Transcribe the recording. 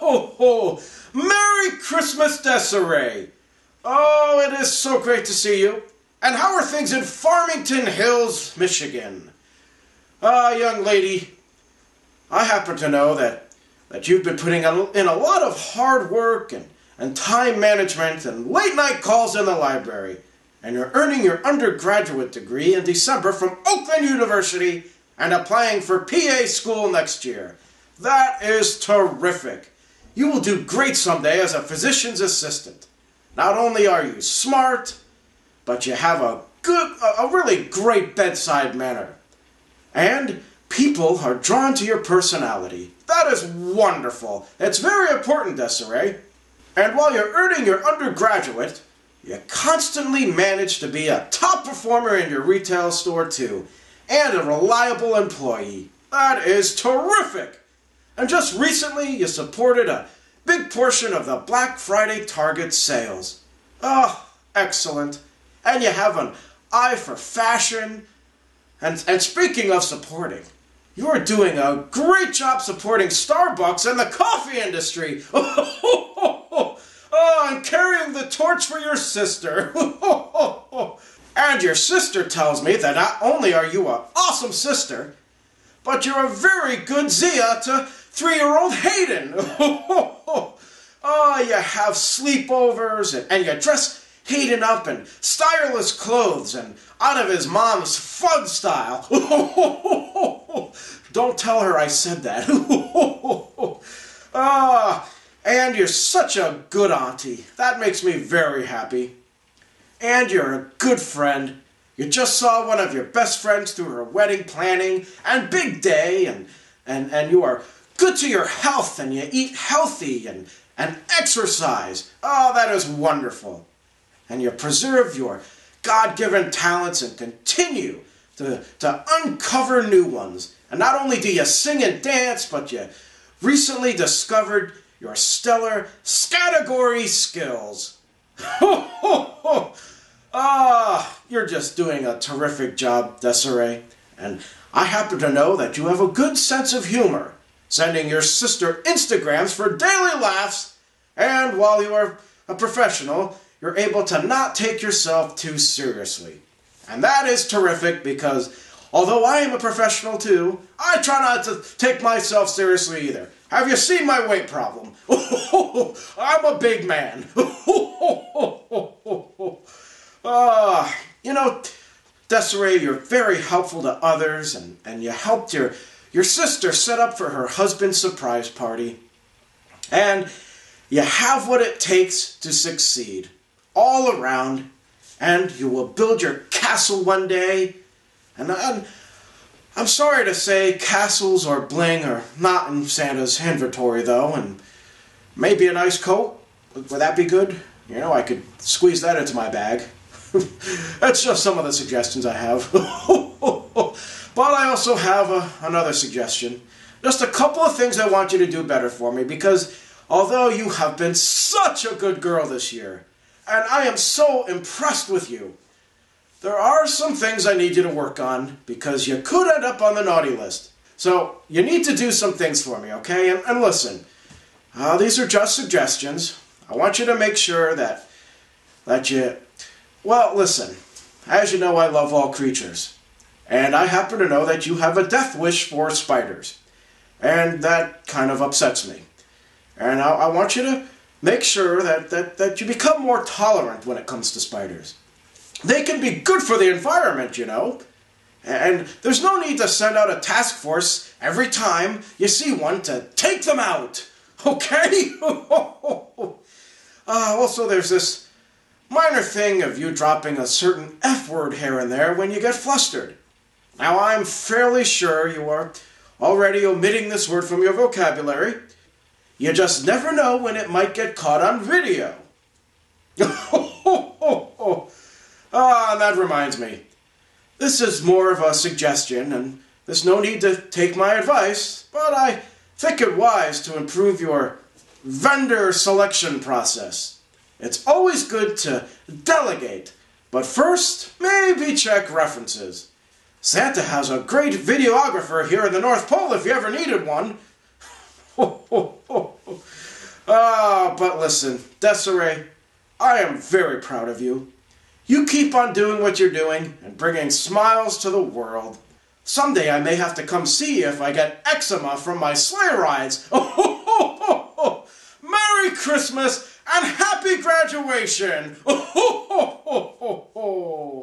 ho, ho. Merry Christmas, Desere! Oh, it is so great to see you. And how are things in Farmington Hills, Michigan? Young lady, I happen to know that you've been putting in a lot of hard work and time management and late-night calls in the library. And you're earning your undergraduate degree in December from Oakland University and applying for PA school next year. That is terrific. You will do great someday as a physician's assistant. Not only are you smart, but you have a really great bedside manner. And people are drawn to your personality. That is wonderful. It's very important, Desere. And while you're earning your undergraduate, you constantly manage to be a top performer in your retail store too, and a reliable employee. That is terrific. And just recently, you supported a big portion of the Black Friday Target sales. Oh, excellent. And you have an eye for fashion. And speaking of supporting, you are doing a great job supporting Starbucks and the coffee industry. Oh, and carrying the torch for your sister. And your sister tells me that not only are you an awesome sister, but you're a very good Zia to 3-year-old Hayden. Oh, you have sleepovers and you dress Hayden up in stylish clothes and out of his mom's fun style. Don't tell her I said that. And you're such a good auntie. That makes me very happy. And you're a good friend. You just saw one of your best friends through her wedding planning and big day, and you are good to your health, and you eat healthy and exercise. Oh, that is wonderful. And you preserve your God-given talents and continue to uncover new ones. And not only do you sing and dance, but you recently discovered your stellar category skills. You're just doing a terrific job, Desere. And I happen to know that you have a good sense of humor, sending your sister Instagrams for daily laughs, and while you are a professional, you're able to not take yourself too seriously. And that is terrific because, although I am a professional too, I try not to take myself seriously either. Have you seen my weight problem? I'm a big man. You know, Desere, you're very helpful to others, and you helped your sister set up for her husband's surprise party. And you have what it takes to succeed, all around, and you will build your castle one day. And I'm sorry to say castles or bling are not in Santa's inventory, though, and maybe a nice coat. Would that be good? You know, I could squeeze that into my bag. That's just some of the suggestions I have. But I also have another suggestion. Just a couple of things I want you to do better for me, because although you have been such a good girl this year, and I am so impressed with you, there are some things I need you to work on, because you could end up on the naughty list. So, you need to do some things for me, okay? And listen, these are just suggestions. I want you to make sure that you... Well, listen, as you know, I love all creatures. And I happen to know that you have a death wish for spiders. And that kind of upsets me. And I want you to make sure that you become more tolerant when it comes to spiders. They can be good for the environment, you know. And there's no need to send out a task force every time you see one to take them out. Okay? Also, there's this minor thing of you dropping a certain F word here and there when you get flustered. Now, I'm fairly sure you are already omitting this word from your vocabulary. You just never know when it might get caught on video. And that reminds me. This is more of a suggestion, and there's no need to take my advice, but I think it wise to improve your vendor selection process. It's always good to delegate, but first, maybe check references. Santa has a great videographer here in the North Pole if you ever needed one. but listen, Desere, I am very proud of you. You keep on doing what you're doing and bringing smiles to the world. Someday I may have to come see you if I get eczema from my sleigh rides. Oh, ho, ho, ho, ho. Merry Christmas and happy graduation. Oh, ho, ho, ho, ho, ho.